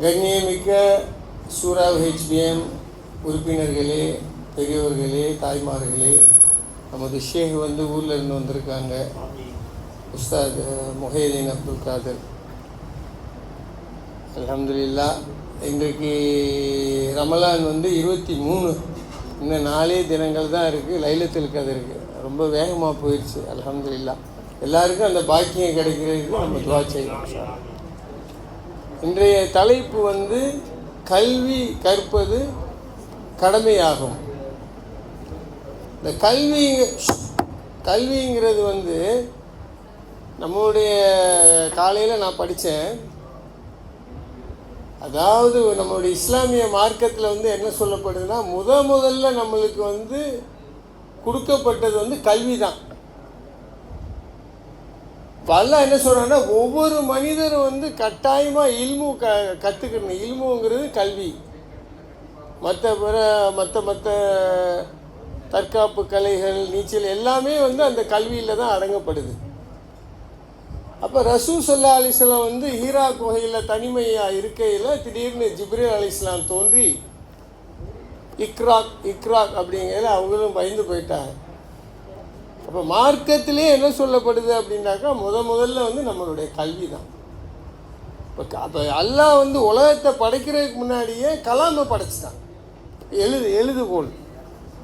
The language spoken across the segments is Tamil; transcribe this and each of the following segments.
கண்ணியமிக்க சூரா ஹெச்பிஎம் உறுப்பினர்களே, பெரியவர்களே, தாய்மார்களே, நமது ஷேக் ஊரில் இருந்து வந்திருக்காங்க. உஸ்தாத் முஹைதீன் அப்துல் காதர். அல்ஹம்துலில்லாஹ். இன்றைக்கு ரமலான் 23, இன்னும் 4 தினங்கள் தான் இருக்குது. லைலத்துல் கத்ருக்கு ரொம்ப வேகமாக போயிடுச்சு. அல்ஹம்துலில்லாஹ். எல்லாருக்கும் அந்த பாக்கியம் கிடைக்கிறதுக்கு நம்ம துஆ செய்யணும். இன்றைய தலைப்பு கல்வி கற்பது கடமையாகும். இந்த கல்விங்கிறது நம்மளுடைய காலையில் நான் படித்தேன். அதாவது நம்மளுடைய இஸ்லாமிய மார்க்கத்தில் என்ன சொல்லப்படுதுன்னா, முதல்ல நம்மளுக்கு கொடுக்கப்பட்டது கல்வி தான். அல்லாஹ் என்ன சொல்கிறாங்கன்னா, ஒவ்வொரு மனிதரும் கட்டாயமாக இல்மு கற்றுக்கணும். இல்முங்கிறது கல்வி. மற்ற தற்காப்பு கலைகள், நீச்சல் எல்லாமே அந்த கல்வியில் தான் அடங்கப்படுது. அப்போ ரசூல் ஸல்லல்லாஹு அலைஹி வஸல்லம் ஹீரா குகையில் தனிமையாக இருக்கையில் திடீர்னு ஜிப்ரீல் அலைஹிஸ்ஸலாம் தோன்றி இக்ராக் அப்படிங்கிறத அவங்களும் பயந்து போயிட்டாங்க. அப்போ மார்க்கத்திலே என்ன சொல்லப்படுது அப்படின்னாக்கா, முதல்ல நம்மளுடைய கல்வி தான். அப்போ அல்லாஹ் உலகத்தை படைக்கிறதுக்கு முன்னாடியே கலாமை படைச்சிட்டான். எழுதுகோள்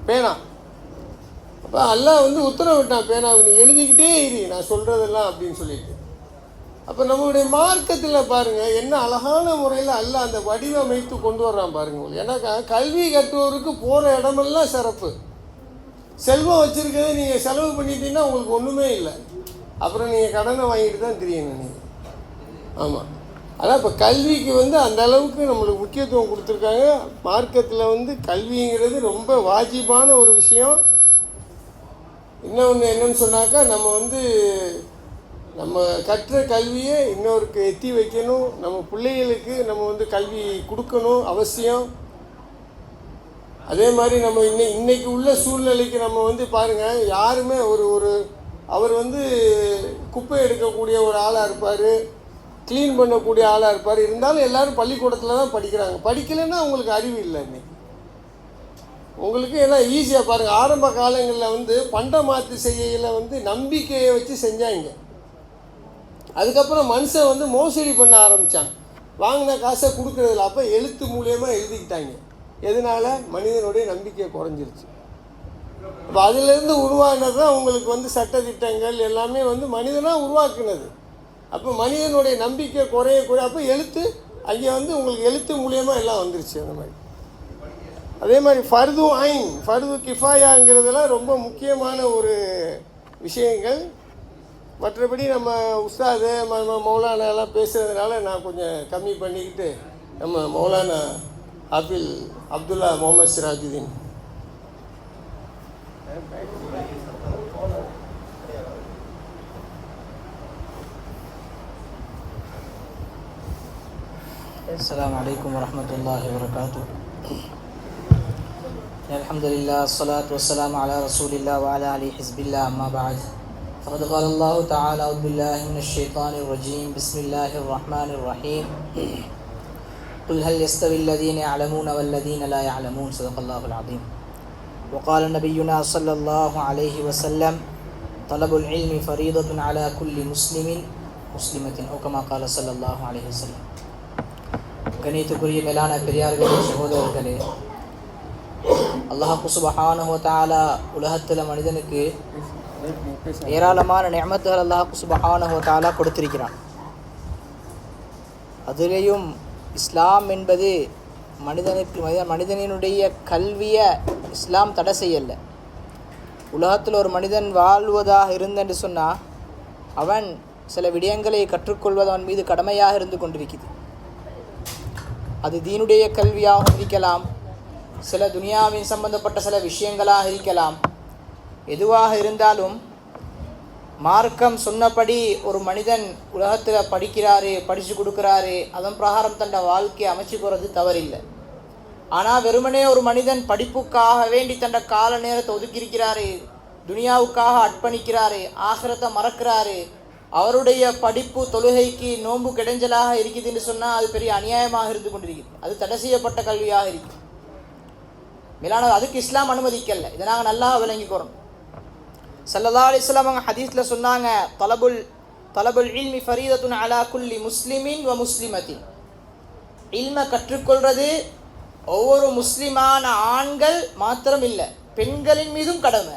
பேனா. அப்போ அல்லாஹ் உத்தரவிட்டான், பேனாவை நீ எழுதிக்கிட்டே இரு, நான் சொல்கிறதெல்லாம் அப்படின்னு சொல்லிட்டு. அப்போ நம்மளுடைய மார்க்கத்தில் பாருங்கள், என்ன அழகான முறையில் அல்லாஹ் அந்த வடிவமைத்து கொண்டு வர்றான் பாருங்கள். ஏன்னாக்கா கல்வி கற்றுவோருக்கு போகிற இடமெல்லாம் சிறப்பு. செல்வம் வச்சுருக்கிறது நீங்கள் செலவு பண்ணிட்டீங்கன்னா உங்களுக்கு ஒன்றுமே இல்லை. அப்புறம் நீங்கள் கடனை வாங்கிட்டு தான் தெரியணும் நீங்கள். ஆமாம். ஆனால் இப்போ கல்விக்கு அந்த அளவுக்கு நம்மளுக்கு முக்கியத்துவம் கொடுத்துருக்காங்க. மார்க்கத்தில் கல்விங்கிறது ரொம்ப வாஜிபான ஒரு விஷயம். இன்னொன்று என்னன்னு சொன்னாக்கா, நம்ம கற்ற கல்வியை இன்னொருக்கு எத்தி வைக்கணும். நம்ம பிள்ளைகளுக்கு நம்ம கல்வி கொடுக்கணும் அவசியம். அதே மாதிரி நம்ம இன்னைக்கு உள்ள சூழ்நிலைக்கு நம்ம பாருங்கள், யாருமே அவர் குப்பை எடுக்கக்கூடிய ஒரு ஆளாக இருப்பார், க்ளீன் பண்ணக்கூடிய ஆளாக இருப்பார். இருந்தாலும் எல்லோரும் பள்ளிக்கூடத்தில் தான் படிக்கிறாங்க. படிக்கலைன்னா அவங்களுக்கு அறிவு இல்லை. இன்னைக்கு உங்களுக்கு எல்லாம் ஈஸியாக பாருங்கள். ஆரம்ப காலங்களில் பண்ட மாற்று செய்யல நம்பிக்கையை வச்சு செஞ்சாங்க. அதுக்கப்புறம் மனுஷன் மோசடி பண்ண ஆரம்பித்தான். வாங்கின காசை கொடுக்குறதில்ல. அப்போ எழுத்து மூலியமாக எழுதிக்கிட்டாங்க. எதனால்? மனிதனுடைய நம்பிக்கை குறைஞ்சிருச்சு. அப்போ அதிலேருந்து உருவாகினது தான் உங்களுக்கு சட்டத்திட்டங்கள் எல்லாமே மனிதனாக உருவாக்குனது. அப்போ மனிதனுடைய நம்பிக்கை குறைய அப்போ எழுத்து அங்கே உங்களுக்கு எழுத்து மூலியமாக எல்லாம் வந்துருச்சு. அந்த மாதிரி அதே மாதிரி ஃபர்து ஐன், ஃபர்து கிஃபாயாங்கிறதுலாம் ரொம்ப முக்கியமான ஒரு விஷயங்கள். மற்றபடி நம்ம உஸ்தாது மௌலானா எல்லாம் பேசுகிறதுனால நான் கொஞ்சம் கம்மி பண்ணிக்கிட்டு நம்ம மௌலானா ஹாஃபில் அப்துல்லா முகமது சிராஜுதீன். السلام عليكم ورحمة الله وبركاته. الحمد لله والصلاة والسلام على رسول الله وعلى آله حزب الله. أما بعد فقد قال الله تعالى: أعوذ بالله من الشيطان الرجيم. بسم الله الرحمن الرحيم. قل هل يستوي الذين يعلمون والذين لا يعلمون. صدق الله العظيم. وقال نبينا صلى الله عليه وسلم: طلب العلم فريضة على كل مسلم مسلمة أو كما قال صلى الله عليه وسلم. கணித்துக்குரிய மேலான பெரியார்களே, சகோதரர்களே, அல்லாஹ் சுப்ஹானஹு வ தஆலா உலகத்தில் மனிதனுக்கு ஏராளமான நிஅமத்துகள் அல்லாஹ் சுப்ஹானஹு வ தஆலா கொடுத்திருக்கிறான். அதிலேயும் இஸ்லாம் என்பது மனிதனுடைய கல்வியை இஸ்லாம் தடை செய்யலை. உலகத்தில் ஒரு மனிதன் வாழ்வதாக இருந்தென்று சொன்னால் அவன் சில விடயங்களை கற்றுக்கொள்வது அவன் மீது கடமையாக இருந்து கொண்டிருக்குது. அது தீனுடைய கல்வியாக இருக்கலாம், சில துனியாவின் சம்பந்தப்பட்ட சில விஷயங்களாக இருக்கலாம். எதுவாக இருந்தாலும் மார்க்கம் சொன்னபடி ஒரு மனிதன் உலகத்தில் படித்து கொடுக்குறாரு, அதன் பிரகாரம் தன் வாழ்க்கையை அமைச்சு போகிறது தவறில்லை. ஆனால் வெறுமனே ஒரு மனிதன் படிப்புக்காக வேண்டி தன் கால நேரத்தை ஒதுக்கியிருக்கிறாரு, துனியாவுக்காக அர்ப்பணிக்கிறாரு, ஆகிரத்தை மறக்கிறாரு, அவருடைய படிப்பு தொழுகைக்கு நோன்பு கிடைஞ்சலாக இருக்குதுன்னு சொன்னால் அது பெரிய அநியாயமாக இருந்து கொண்டிருக்குது. அது தடை செய்யப்பட்ட கல்வியாக இருக்குது. மேலான அதுக்கு இஸ்லாம் அனுமதிக்கல. இதை நாங்கள் நல்லா விளங்கிக்கிறோம். ஸல்லல்லாஹு அலைஹி வஸல்லம் அவங்க ஹதீஸில் சொன்னாங்க, தலபுல் இல்மி ஃபரீதத்துன் அலா குல்லி முஸ்லிமின் வ முஸ்லிமத்தின். இல்மை கற்றுக்கொள்வது ஒவ்வொரு முஸ்லிமான ஆண்கள் மாத்திரம் இல்லை, பெண்களின் மீதும் கடமை.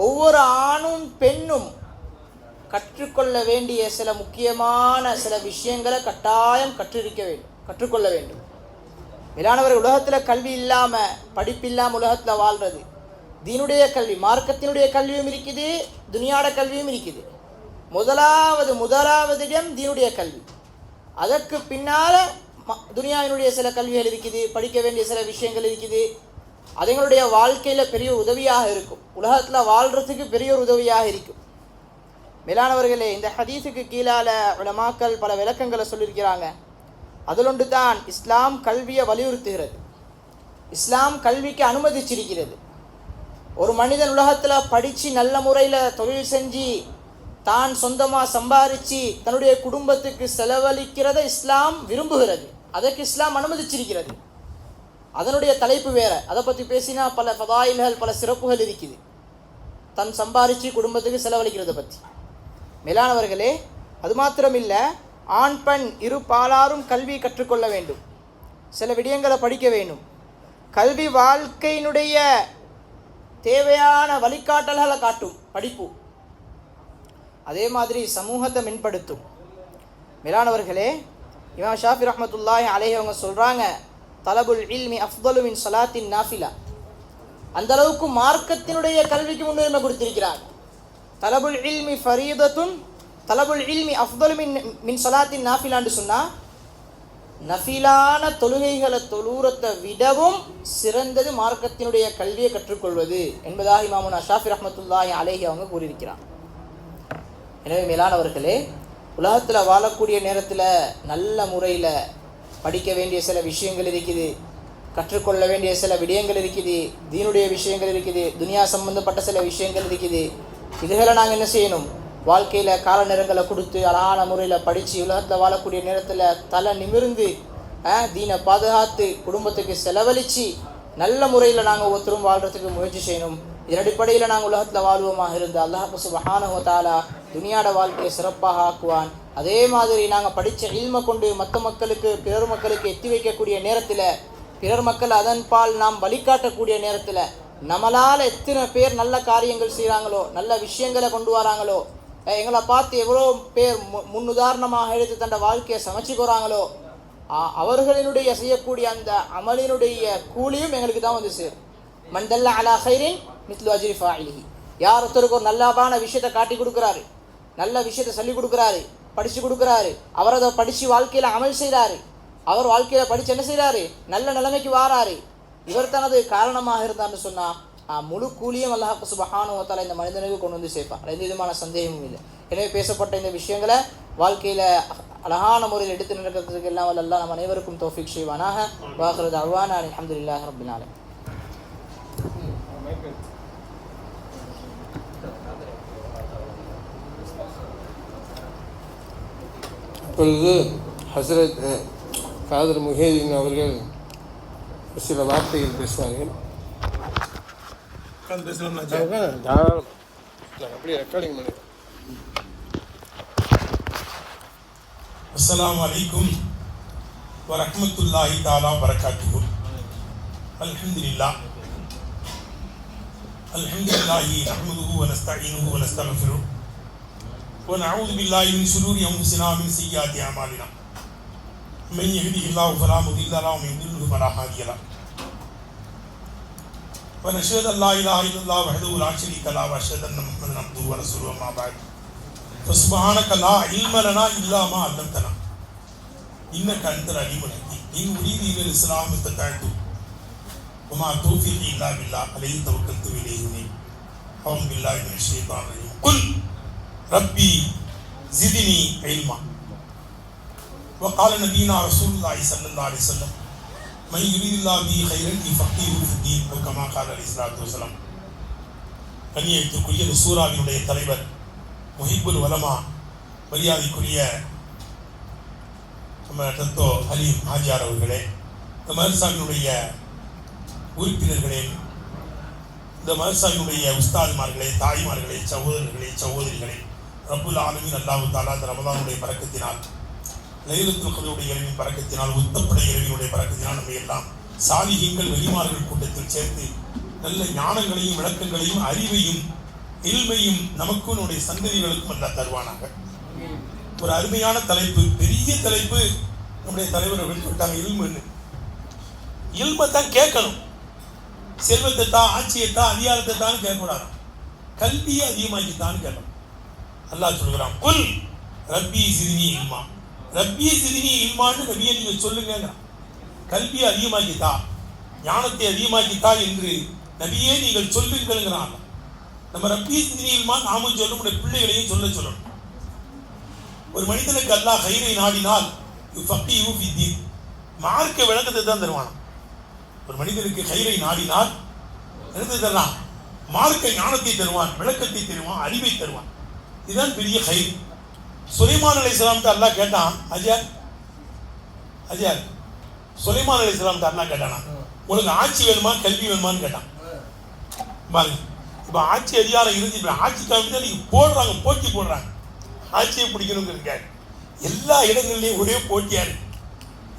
ஒவ்வொரு ஆணும் பெண்ணும் கற்றுக்கொள்ள வேண்டிய சில முக்கியமான சில விஷயங்களை கட்டாயம் கற்றுக்கொள்ள வேண்டும். மேலானவர், உலகத்தில் கல்வி இல்லாமல் படிப்பு இல்லாமல் உலகத்தில் வாழ்கிறது. தீனுடைய கல்வி, மார்க்கத்தினுடைய கல்வியும் இருக்குது, துனியாட கல்வியும் இருக்குது. முதலாவது இடம் தீனுடைய கல்வி. அதற்கு பின்னால் துனியாவினுடைய சில கல்விகள் இருக்குது, படிக்க வேண்டிய சில விஷயங்கள் இருக்குது. அது எங்களுடைய வாழ்க்கையில் பெரிய உதவியாக இருக்கும், உலகத்தில் வாழ்கிறதுக்கு பெரிய ஒரு உதவியாக இருக்கும். மேலானவர்களே, இந்த ஹதீஸுக்கு கீழால் உலமாக்கள் பல விளக்கங்களை சொல்லியிருக்கிறாங்க. அதில் ஒன்று தான் இஸ்லாம் கல்வியை வலியுறுத்துகிறது, இஸ்லாம் கல்விக்கு அனுமதிச்சிருக்கிறது. ஒரு மனிதன் உலகத்தில் படித்து நல்ல முறையில் தொழில் செஞ்சு தான் சொந்தமாக சம்பாதிச்சு தன்னுடைய குடும்பத்துக்கு செலவழிக்கிறத இஸ்லாம் விரும்புகிறது, அதற்கு இஸ்லாம் அனுமதிச்சிருக்கிறது. அதனுடைய தலைப்பு வேறு, அதை பற்றி பேசினா பல ஃபதாயில்கள் பல சிறப்புகள் இருக்குது, தன் சம்பாதிச்சு குடும்பத்துக்கு செலவழிக்கிறத பற்றி. மேலானவர்களே, அது மாத்திரமில்லை, ஆண் பெண் இரு பாலாரும் கல்வி கற்றுக்கொள்ள வேண்டும், சில விடயங்களை படிக்க வேண்டும். கல்வி வாழ்க்கையினுடைய தேவையான வழிகாட்டல்களை காட்டும் படிப்பு, அதே மாதிரி சமூகத்தை மேம்படுத்தும். மேலானவர்களே, இமாம் ஷாஃபி ரஹ்மத்துல்லாஹி அலைஹி அவங்க சொல்கிறாங்க, தலபுல் இல்மி அஃதலு மின் ஸலாத்தின் நாஃபிலா. அந்த அளவுக்கு மார்க்கத்தினுடைய கல்விக்கு முன்னுரிமை கொடுத்திருக்கிறாங்க. தலபுல் இல்மி ஃபரீதத்துன், தலபுல் இல்மி அஃதலு மின் ஸலாத்தின் நாஃபிலான்னு சொன்னால் நஃபிலான தொழுகைகளை தொழுறத்தை விடவும் சிறந்தது மார்க்கத்தினுடைய கல்வியை கற்றுக்கொள்வது என்பதாக இமாமுனா ஷாஃபி ரஹ்மத்துல்லாஹி அலைஹி அவங்க கூறியிருக்கிறாங்க. எனவே மேலானவர்களே, உலகத்தில் வாழக்கூடிய நேரத்தில் நல்ல முறையில் படிக்க வேண்டிய சில விஷயங்கள் இருக்குது, கற்றுக்கொள்ள வேண்டிய சில விடயங்கள் இருக்குது, தீனுடைய விஷயங்கள் இருக்குது, துனியா சம்பந்தப்பட்ட சில விஷயங்கள் இருக்குது. இதுகளை நாங்கள் என்ன செய்யணும், வாழ்க்கையில் கால நேரங்களை கொடுத்து அழகான முறையில் படித்து உலகத்தில் வாழக்கூடிய நேரத்தில் தலை நிமிர்ந்து தீனை பாதுகாத்து குடும்பத்துக்கு செலவழித்து நல்ல முறையில் நாங்கள் ஒவ்வொருத்தரும் வாழ்கிறதுக்கு முயற்சி செய்யணும். இதன் அடிப்படையில் நாங்கள் உலகத்தில் வாழ்வோமாக இருந்து அல்லாஹ் சுப்ஹானஹு வ தஆலா துனியாட வாழ்க்கையை சிறப்பாக ஆக்குவான். அதே மாதிரி நாங்கள் படித்த இல்மை கொண்டு மற்ற மக்களுக்கு பிறர் மக்களுக்கு எத்தி வைக்கக்கூடிய நேரத்தில், பிறர் மக்கள் அதன் பால் நாம் வழிகாட்டக்கூடிய நேரத்தில், நம்மளால் எத்தனை பேர் நல்ல காரியங்கள் செய்கிறாங்களோ, நல்ல விஷயங்களை கொண்டு வராங்களோ, எங்களை பார்த்து எவ்வளோ பேர் முன்னுதாரணமாக எடுத்து தன்னை வாழ்க்கையை சமைச்சு போகிறாங்களோ, அவர்களினுடைய செய்யக்கூடிய அந்த அமலினுடைய கூலியும் எங்களுக்கு தான் வந்து சேரும். மண்டல்ல அலா ஹைரின் மித்லு அஜ்ரி ஃபாயிலிஹி. யார் ஒருத்தருக்கு ஒரு நல்லாபான விஷயத்தை காட்டி கொடுக்குறாரு, நல்ல விஷயத்தை சொல்லி கொடுக்குறாரு, படித்து கொடுக்குறாரு, அவர் அதை படித்து வாழ்க்கையில் அமல் செய்கிறாரு, அவர் வாழ்க்கையில் படித்து என்ன செய்கிறாரு, நல்ல நிலைமைக்கு வாராரு, இவர் தனது காரணமாக இருந்தார்னு சொன்னால் முழு கூலியும் அல்லாஹ் சுப்ஹானஹு வ தஆலா இந்த மனிதனுக்கு கொண்டு வந்து சேர்ப்பான். எந்த விதமான சந்தேகமும் இல்லை. எனவே பேசப்பட்ட இந்த விஷயங்களை வாழ்க்கையில் அழகான முறையில் எடுத்து நடக்கிறதுக்கு எல்லாம் வல்ல அல்லாஹ் நம் அனைவருக்கும் தௌஃபீக் செய்வானாக. வாஹிரு தஅவானா அல்ஹம்துலில்லாஹி ரப்பில் ஆலமீன். இப்பொழுது ஹஸ்ரத் காதர் முஹிதீன் அவர்கள் சில வார்த்தைகள் பேசுவார்கள். அப்படியே ரெக்கார்டிங் பண்ணி. அஸ்ஸலாமு அலைக்கும் வ ரஹ்மத்துல்லாஹி தஆலா வ பரகாத்துஹு. அல்ஹம்துலில்லாஹ் நஹ்மதுஹு வ நஸ்தஈனுஹு வ நஸ்தக்ஃபிருஹு வ நஊது பில்லாஹி மின் ஷுரூரி அன்ஃபுஸினா வ மின் ஸய்யிஆத்தி அமாலினா. மன் யஹ்திஹில்லாஹு ஃபலா முதில்ல லஹு வ மன் யுضلل ஃபலா ஹாதிய லஹு. ونشهد ان لا اله الا الله وحده لا شريك له واشهد ان محمدا عبده ورسوله اما بعد فسبحانك لا علم لنا الا ما علمتنا انك انت العليم الحكيم. ان اريد الا الاسلام استطعت وما توفيقي الا بالله عليه توكلت واليه انيب. اعوذ بالله من الشيطان الرجيم. قل ربي زدني علما. وقال نبينا رسول الله صلى الله عليه وسلم من يريد الله به خيرا يفقهه في الدين وكما قال عليه الصلاه والسلام. கண்ணியத்திற்குரிய சூராவினுடைய தலைவர் முஹிப்புல் உலமா மரியாதைக்குரிய நம்ம டத்தோ ஹலீம் ஹாஜியார் அவர்களே, இந்த மதரசாவினுடைய உறுப்பினர்களே, இந்த மதரசாவினுடைய உஸ்தாதுமார்களே, தாய்மார்களே, சகோதரர்களே, சகோதரிகளே, ரப்புல் ஆலமீன் அல்லாஹ் தஆலா இந்த ரமதானுடைய பரக்கத்தினால், லைலத்துல் கத்ருடைய இரவின் பரக்கத்தினால், உத்தப்படை இரவினுடைய பரக்கத்தினால் நம்ம எல்லாம் சாலிஹீன்கள் வெளிமார்கள் கூட்டத்தில் சேர்த்து நல்ல ஞானங்களையும் விளக்கங்களையும் அறிவையும் இல்மையும் நமக்கும் நம்முடைய சந்ததிகளுக்கும் எல்லாம் தருவானாக. ஒரு அருமையான தலைப்பு, பெரிய தலைப்பு. நம்முடைய தலைவர்கள் சொல்லிட்டாங்க இல்முன்னு. இல்மை தான் கேட்கணும். செல்வத்தை தான், ஆட்சியை தான், அதிகாரத்தை தான் கேட்கக்கூடாது. கல்வியை அதிகமாக்கித்தான்னு கேட்கணும். அல்லாஹ் சொல்கிறான், குல் ரப்பி சிதினி இல்மா, ரப்பி சிதினி இல்மான்னு நபியை நீங்க சொல்லுங்க. கல்வியை அதிகமாக்கித்தா, ஞானத்தை அதிகமாக்கித்தா என்று நபியே நீங்கள் சொல்லுங்கிறாங்க. நம்ம ரப்பி சிதினி இல்மா நாமும் சொல்ல, நம்முடைய பிள்ளைகளையும் சொல்லணும். ஒரு மனிதனுக்கு அல்லாஹ் கைரை நாடினால் மார்க்க விளக்கத்தை தான் தருவான். ஒரு மனிதனுக்கு கைரை நாடினால் என்னத்தை தருவான்? மார்க்க ஞானத்தை தருவான், விளக்கத்தை தருவான், அறிவை தருவான். இதுதான் பெரிய கயிறு. சுலைமான் அலைஹிஸ்ஸலாம் அல்லாஹ் கேட்டான், அஜர் சுலைமான் அலைஹிஸ்ஸலாம் அல்லாஹ் கேட்டானா, உனக்கு ஆட்சி வேணுமா கல்வி வேணுமான்னு கேட்டான். பாருங்க, இப்போ ஆட்சி அதிகாரம் இருந்து இப்போ ஆட்சிக்காக நீங்க போடுறாங்க, போட்டி போடுறாங்க. ஆட்சியை பிடிக்கணுங்கிறதுக்காக எல்லா இடங்கள்லையும் ஒரே போட்டியா இருக்கு.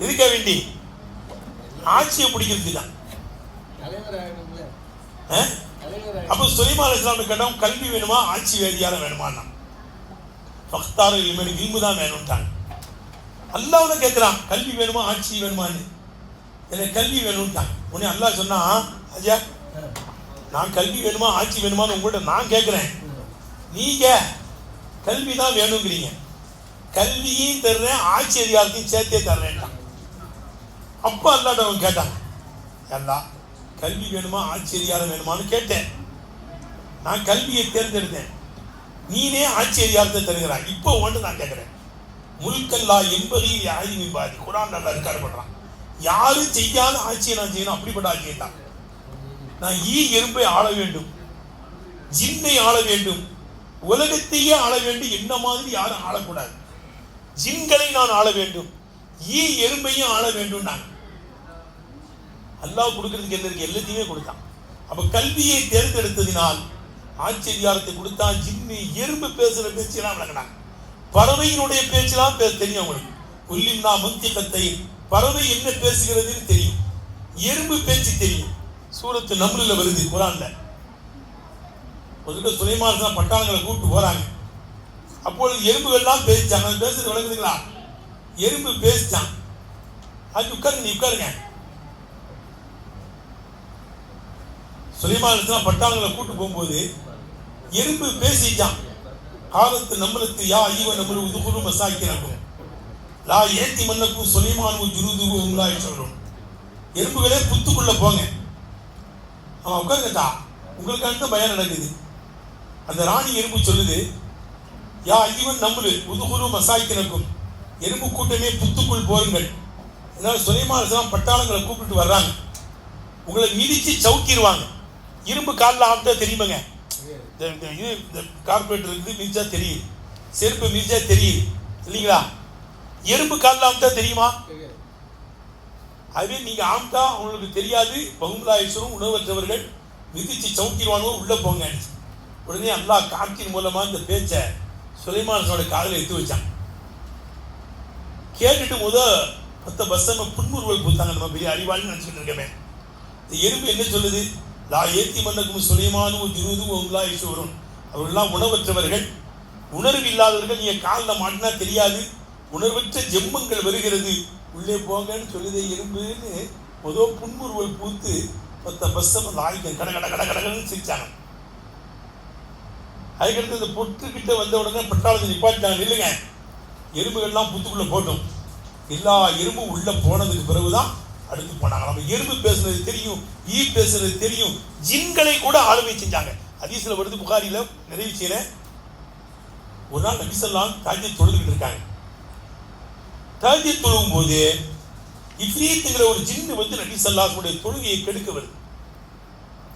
எதுக்காக வேண்டி? ஆட்சியை பிடிக்கிறதுக்கு தான். அப்போ சுலைமான் அலைஹிஸ்ஸலாம் கேட்டோம், கல்வி வேணுமா ஆட்சி அதிகாரம் வேணுமான்னா, ஃபக்தார இல்முக்கு இல்மு தான் வேணும்ட்டாங்க. அல்லாஹ் கேட்கிறான், கல்வி வேணுமா ஆட்சி வேணுமான்னு. எனக்கு கல்வி வேணும்ட்டாங்க. உடனே அல்லாஹ் சொன்னா, அஜா நான் கல்வி வேணுமா ஆட்சி வேணுமான்னு உங்கள்கிட்ட நான் கேட்கிறேன், நீங்க கல்வி தான் வேணுங்கிறீங்க, கல்வியும் தர்றேன் ஆட்சி அதிகாரத்தையும் சேர்த்தே தர்றேன்ட்டான். அப்போ அல்லாஹ் அவங்க கேட்டாங்க, அல்லாஹ் கல்வி வேணுமா ஆட்சி அதிகாரம் வேணுமான்னு கேட்டேன், நான் கல்வியை தேர்ந்தெடுத்தேன், நீனே ஆட்சி அதிகாரத்தை தருகிறான். இப்போ ஒன்று நான் கேட்கிறேன், முல்கல்லா என்பது ஆய்விபாதி குரான் நல்லா இருக்காரு பண்றான், யாரும் செய்யாத ஆட்சியை நான் செய்யணும், அப்படிப்பட்ட ஆட்சியை தான். நான் எறும்பை ஆள வேண்டும், ஜின்னை ஆள வேண்டும், உலகத்தையே ஆள வேண்டும், என்ன மாதிரி யாரும் ஆளக்கூடாது. ஜின்களை நான் ஆள வேண்டும், எறும்பையும் ஆள வேண்டும். நான் அல்லாஹ் கொடுக்கறதுக்கு என்ன இருக்கு? எல்லாத்தையுமே கொடுத்தான். அப்ப கல்வியை தேர்ந்தெடுத்ததினால் ஆட்சி அதிகாரத்தை கொடுத்தான். ஜின்னு எறும்பு பேசுற பேச்செல்லாம் விளங்கினாங்க, பறவையினுடைய பேச்செல்லாம் தெரியும் அவங்களுக்கு. உள்ளின்னா மந்திகத்தை, பறவை என்ன பேசுகிறதுன்னு தெரியும், எறும்பு பேச்சு தெரியும். சூரத்து நம்ருல வருது குரான்ல. ஒரு சுலைமான் தான் பட்டாளங்களை கூப்பிட்டு போறாங்க. அப்பொழுது எறும்புகள்லாம் பேசிச்சாங்க. பேசுறது விளங்குதுங்களா? எறும்பு பேசிச்சான். அது உட்காருங்க, நீ உட்காருங்க. சுலைமான் பட்டாளங்களை கூப்பிட்டு போகும்போது எறும்பு பேசிச்சான். காலத்து நம்மளுக்கு யா ஐவ நம்மளு உதுகுரு மசாக்கினக்கும் லா ஏத்தி மன்னக்கும் சுலைமானும் ஜுருதுகு உங்களாய் சொல்றோம். எறும்புகளே புத்துக்குள்ள போங்க. அவன் உட்காருங்கட்டா, உங்களுக்கு அடுத்த பயம் நடக்குது. அந்த ராணி எறும்பு சொல்லுது, யா ஐவன் நம்மளு உதுகுரு மசாக்கினக்கும், எறும்பு கூட்டமே புத்துக்குள் போருங்கள். இதனால சுலைமான் பட்டாளங்களை கூப்பிட்டு வர்றாங்க, உங்களை மிதிச்சு சவுக்கிடுவாங்க. இரும்பு காலில் ஆப்டா தெரியுமாங்க, இந்த கார்பரேட்டர் இருக்குது மிதிச்சா தெரியுது, செருப்பு மிதிச்சா தெரியுது இல்லைங்களா? எறும்பு காலில் ஆப்டா தெரியுமா? அதுவே நீங்க ஆம்டா அவங்களுக்கு தெரியாது. பகுமுலாயேஸ்வரும் உணவற்றவர்கள் மிதிச்சு சவுக்கிடுவானோ, உள்ள போங்க. உடனே அல்லாஹ் காற்றின் மூலமா இந்த பேச்சை சுலைமானோட காதில் எடுத்து வச்சான். கேட்டுட்டு மொத்த பஸ்ஸம புன்முறுவல் பூத்தாங்க. நம்ம பெரிய அறிவாளின்னு நினைச்சுட்டு இருக்கமே. இந்த எறும்பு என்ன சொல்லுது? லா ஏத்தி மன்னக்கும் சுலைமானும் ஜுருதும் உங்களாயேஸ்வரும், அவர்கள்லாம் உணவற்றவர்கள், உணர்வு இல்லாதவர்கள். நீங்க காலில் மாட்டினா தெரியாது, உணர்வற்ற ஜெம்மங்கள் வருகிறது, உள்ளே போங்கன்னு சொல்லுதே எறும்புன்னு புன்முறுவல் பூத்து மொத்த பஸ்ஸம லாய்க்கு கட கட கட கடன்னு சிரிச்சாங்க. அதுக்கடுத்து இந்த பொட்டுக்கிட்ட வந்த உடனே பட்டாளத்தை நிப்பாட்டாங்க, இல்லைங்க எறும்புகள்லாம் புத்துக்குள்ள போட்டோம். எல்லா எறும்பும் உள்ள போனதுக்கு பிறகுதான் அடுத்து போனாங்க. நம்ம எறும்பு பேசுறது தெரியும், பேசுறது தெரியும், ஜின்களை கூட ஆளுமை செஞ்சாங்க. ஹதீஸ்ல வருது, புகாரில நிறைவு செய்யறேன். ஒரு நாள் நபி ஸல்லல்லாஹு அலைஹி வஸல்லம் தஹஜ்ஜுத் தொழுதுகிட்டு இருக்காங்க. தஹஜ்ஜுத் தொழுகும் போது இஃப்ரீத்ங்கிற ஒரு ஜின்னு வந்து நபி ஸல்லல்லாஹு அலைஹி வஸல்லம் தொழுகையை கெடுக்க வருது.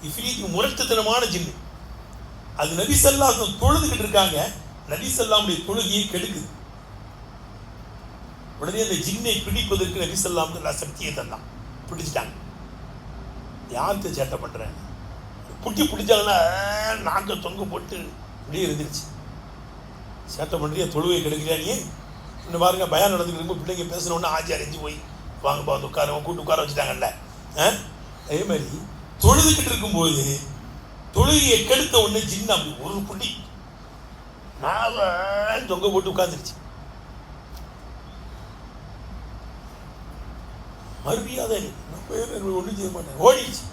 இஃப்ரீத் முரட்டுத்தனமான ஜின்னு. அது நபி ஸல்லல்லாஹு அலைஹி வஸல்லம் தொழுதுகிட்டு இருக்காங்க. நபி ஸல்லல்லாஹுடைய தொழுகையை கெடுக்குது. உடனே அந்த ஜின்னை பிடிப்பதற்கு நபி ஸல்லல்லாஹு அல்லாஹ் சக்தியை தந்தான். பிடிச்சிட்டாங்க. யார்கிட்ட சேட்டை பண்ணுறேன் பிடிச்சாங்கன்னா நாங்க தொங்க போட்டு இப்படியே இருந்துருச்சு. சேட்டை பண்ணுறியா, தொழுவை கெடுக்கிறியா நீ? இன்னும் பாருங்க, பயம் நடந்துக்கிட்டு இருக்கும், பிள்ளைங்க பேசுனோன்னா ஆஜி அரைஞ்சி போய் வாங்கப்பா வந்து உட்கார கூட்டு உட்கார வச்சுட்டாங்கல்ல. அதே மாதிரி தொழுதுகிட்டு இருக்கும்போது தொழுகையை கெடுத்த உடனே ஜின்ன அப்படி ஒரு புடி நான் தொங்க போட்டு உட்காந்துருச்சு. மறுபடியாத ஒன்றும் செய்ய மாட்டேன், ஓடிடுச்சு.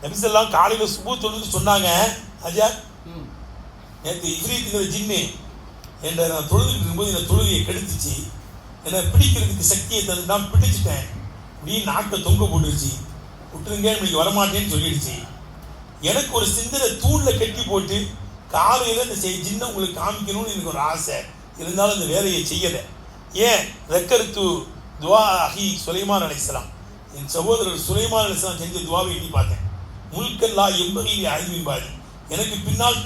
நபிசல்லாம் காலையில் சுபு தொழுது சொன்னாங்க, அஜா நேற்று இஃப்ரீத்துங்கிற ஜின்னு என்ற நான் தொழுதுகிட்டு இருக்கும்போது இந்த தொழுகையை கெடுத்துச்சு, என்னை பிடிக்கிறதுக்கு சக்தியை தந்து நான் பிடிச்சிட்டேன், இப்படி நாட்டை தொங்க போட்டுருச்சு, விட்டுருங்க இன்னைக்கு வரமாட்டேன்னு சொல்லிடுச்சு. எனக்கு ஒரு சிந்தனை தூணில் கட்டி போட்டு காலையில் இந்த ஜின்னை உங்களுக்கு காமிக்கணும்னு எனக்கு ஒரு ஆசை இருந்தாலும் இந்த வேலையை செய்யலை. ஏன் ரெக்கருத்து துவா அஹி சுலைமான் அலைஹிஸ்ஸலாம், என் சகோதரர் சுலைமான் அலைஹிஸ்ஸலாம் செஞ்ச துவாவை எண்ணி பார்த்தேன். முல்கல்லா எம்பகையில் அழிவின்பாதி, எனக்கு பின்னால்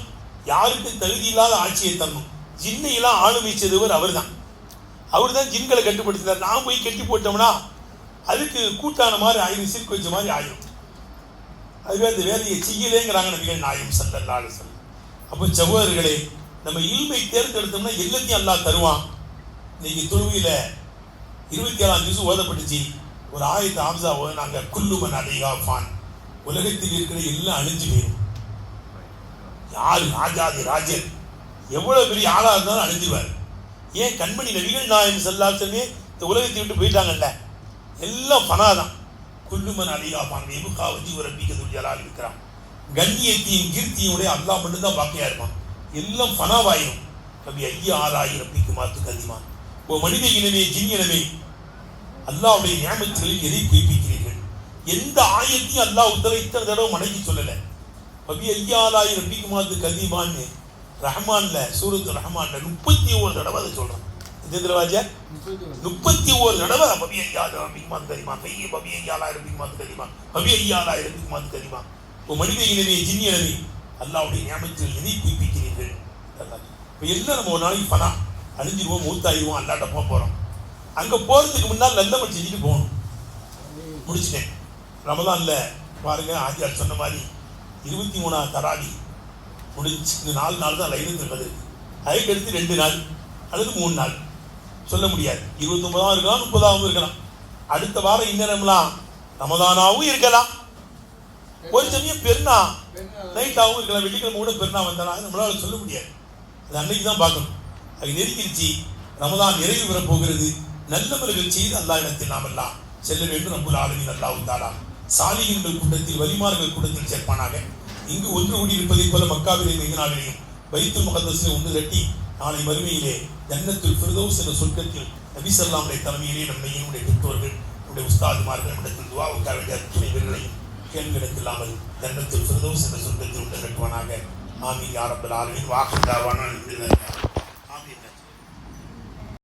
யாருக்கு தகுதி இல்லாத ஆட்சியை தரணும், ஜின்னையெல்லாம் ஆளுமை செய்தவர் அவர் தான். அவர் தான் ஜின்களை கட்டுப்படுத்தினார். நான் போய் கட்டி போட்டோம்னா அதுக்கு கூட்டான மாதிரி ஆயிரம், சிறுக்கு வச்ச மாதிரி ஆயிரும். அதுவே அந்த வேலையை செய்யலேங்கிறாங்க நபிகள் நாயகம் ஸல்லல்லாஹு அலைஹி வஸல்லம். அப்போ சகோதரர்களே, நம்ம இல்மை தேர்ந்தெடுத்தோம்னா எல்லாத்தையும் அல்லாஹ் தருவான். இன்னைக்கு தொழுவையில் 27ஆம் ஜுஸ் ஓதப்பட்டுச்சு. ஒரு ஆயத்து ஆம்சா ஓதுனாங்க, குல்லுமன் அலைஹா ஃபான், உலகத்தில் இருக்கிற எல்லாம் அழிஞ்சு போயிடும். யார் ராஜாதி ராஜன் எவ்வளவு பெரிய ஆளா இருந்தாலும் அழிஞ்சிருவார். ஏன் கண்மணி நபிகள் நாயகம் ஸல்லல்லாஹு அலைஹி வஸல்லம் இந்த உலகத்தை விட்டு போயிட்டாங்கல்ல, எல்லாம் பனாதான். குல்லுமன் அலைஹா ஃபான் வெபுகா வஜ்ஹு ரப்பிக துல் ஜலால் இருக்கிறான். கண்ணியத்தையும் கீர்த்தியும் உடைய அல்லாஹ் மட்டும்தான் பாக்கியா இருப்பான். எல்லாம் பனாவாயிரும். கபி ஐயா ஆலாயி ரப்பிக்கு மாத்து கதிமான். ஓ மனித இனமே, ஜின் இனமே, அல்லாஹ்வுடைய நியமத்துகளில் எதை பொய்ப்பிக்கிறீர்கள்? எந்த ஆயத்தையும் அல்லாஹ் உத்தர இத்தனை தடவை மடக்கி சொல்லலை. கபி ஐயா ஆலாயி ரப்பிக்கு மாத்து கதிமான்னு ரஹ்மான்ல, சூரத்து ரஹ்மான்ல 31 தடவை அதை சொல்றான். எத்தனை தடவை? 31 தடவை. பபி ஐயா ரப்பிக்கு மாத்து கதிமான், பபி ஐயா ஆலாயி ரப்பிக்கு மாத்து கதிமான், பபி ஐயா ஆலாயி ரப்பிக்கு மாத்து கதிமான். இப்போ மனித இனமே, ஜின் இனமே, அல்லாஹ்வுடைய நியமத்தில் எதை குறிப்பிக்கிறீர்கள்? இப்போ எல்லாம் நம்ம ஒரு நாளைக்கு பணா அழிஞ்சிருவோம், மூத்தாயிருவோம், அல்லாட்ட போக போகிறோம். அங்கே போகிறதுக்கு முன்னால் நல்ல மட்டும் செஞ்சுட்டு போகணும். முடிச்சுட்டேன். ரமதானில் பாருங்க, ஆஜியார் சொன்ன மாதிரி 23ஆம் தராவி முடிஞ்சு. இந்த 4 நாள் தான் லைலத்துல் கத்ர். அதுக்கு அடுத்து 2 நாள் அல்லது 3 நாள் சொல்ல முடியாது. 29ஆம் இருக்கலாம், 30ஆவும் இருக்கலாம். அடுத்த வாரம் இந்நேரம்லாம் ரமதானாவும் இருக்கலாம், ஒரு சமயம் பெருநா நைட்டாகவும் இருக்கலாம், வெள்ளிக்கிழமை கூட பெருநா வந்தாலும் நம்மளால சொல்ல முடியாது. அது அன்னைக்கு தான் பார்க்கணும். அது நெருங்கிருச்சு, ரமதான் நிறைவு பெறப் போகிறது. நல்லவர்கள் செய்து அல்லாஹ் இடத்தில் நாம் எல்லாம் செல்ல வேண்டும். ரப்புல் ஆலமீன் அல்லாஹ் தஆலா சாலிஹீன்கள் கூட்டத்தில், வலிமார்கள் கூட்டத்தில் சேர்ப்பானாக. இங்கு ஒன்று கூடி இருப்பதைப் போல மக்காவிலே மெய்னாவிலையும் பைத்துல் முகத்தஸிலே ஒன்று கட்டி நாளை மறுமையிலே ஜன்னத்துல் ஃபிர்தௌஸ் என்ற சொர்க்கத்தில் நபி ஸல்லல்லாஹு அலைஹி தலைமையிலே நம்மையும் நம்முடைய பெற்றோர்கள், நம்முடைய உஸ்தாதுமார்கள், நம்மிடத்தில் துஆவுக்காக வேண்டிய துணை வீரர்களையும் கேள்வியில்லாமல் ஜன்னத்துல் ஃபிர்தௌஸ் என்ற சொர்க்கத்தில் உண்டு கட்டுவானாக. ஆமீன் யா ரப்பல் ஆலமீன். வாஹிர் தாவானா.